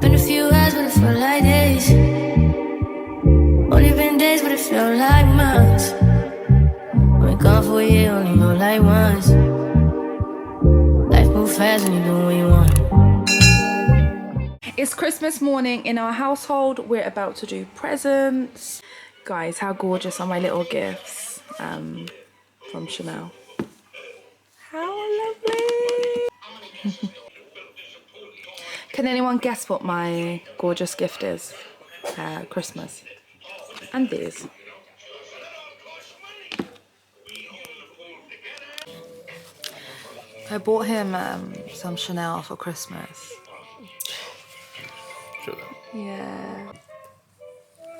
Been a few hours, but it felt like days. Only been days, but it felt like months. Been gone for a year, only know like once. Life moves fast when you do what you want. It's Christmas morning in our household. We're about to do presents. Guys, how gorgeous are my little gifts from Chanel? How lovely! Can anyone guess what my gorgeous gift is? Christmas. And these. I bought him some Chanel for Christmas. Show them. Yeah.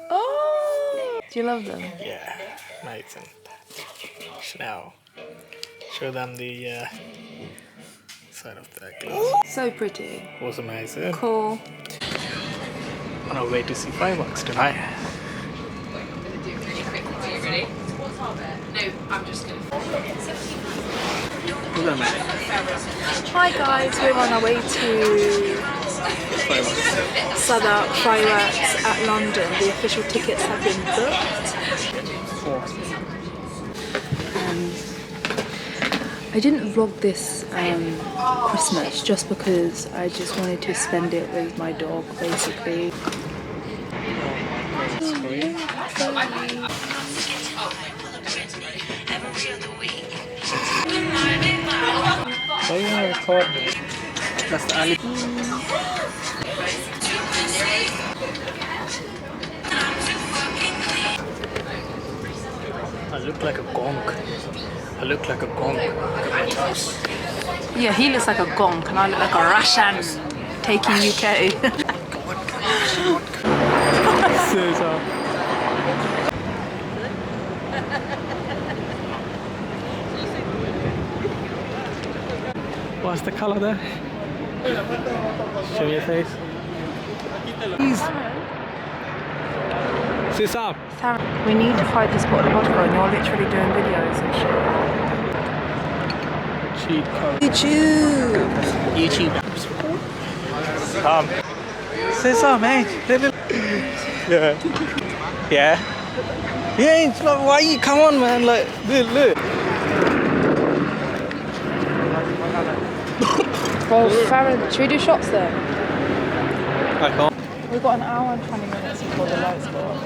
Oh! Do you love them? Yeah, amazing. Chanel. Show them the side of the glass. So pretty. Was amazing. Cool. On our way to see fireworks tonight. Are you ready? No, I'm just gonna. Hi guys, we're on our way to Southwark Fireworks at London. The official tickets have been booked. I didn't vlog this Christmas just because I just wanted to spend it with my dog, basically. Why are you gonna record this? That's the alley. I look like a gonk. I look like a gonk. Yeah, he looks like a gonk and I look like a Russian taking UK. What's the color there? Show me your face. Please. Sit up. We need to find this bottle of vodka and you're literally doing videos and shit. Cheap code. YouTube! Say something, man. Yeah. Yeah. Yeah, it's not, why you come on, man? Like, look. Well, Farron, should we do shots there? I can't. We've got an hour and 20 minutes before the lights go on.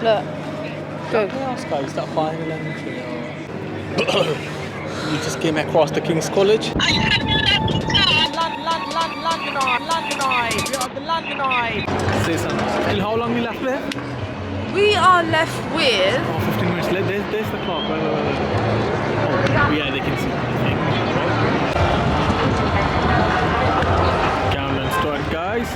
Look. Go. What else, guys? Is that final entry or... You just came across the King's College? Londonite. We are the Londonite. Say something. And how long we left there? We are left with... Oh, 15 minutes. There's the clock. Wait. Oh, yeah, they can see. Countdown start, guys.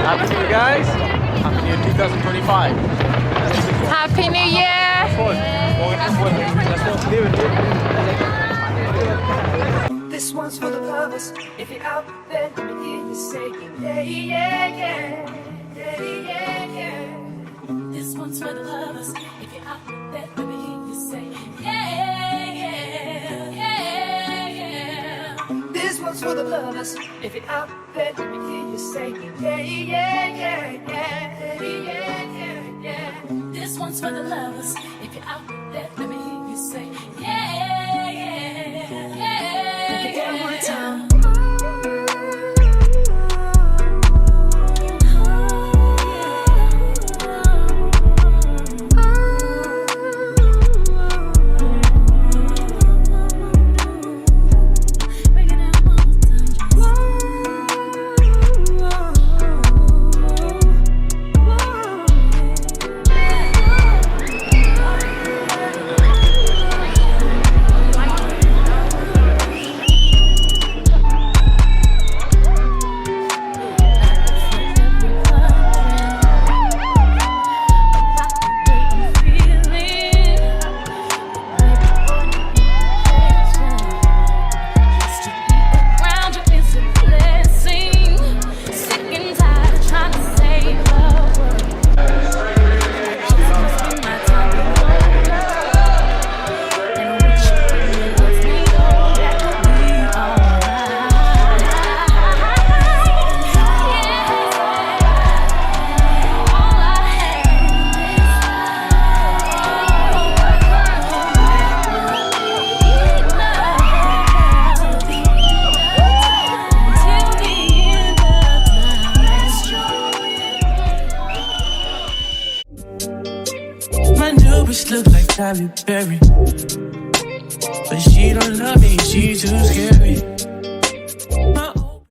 Happy New Year, guys. Happy New Year 2025. Happy New Year! This one's for the lovers. If you're out there, let me hear you say, yeah, yeah, yeah, yeah, yeah, yeah. This one's for the lovers. If you're out there, let me hear you say, yeah, yeah, yeah, yeah. This one's for the lovers. If you're out there, let me hear you say, yeah, yeah, yeah, yeah, yeah, yeah, yeah. This one's for the lovers. If you're out there, let me hear you say, yeah, yeah, yeah. Break it down one time. Halle Berry. But she don't love me, she too scary.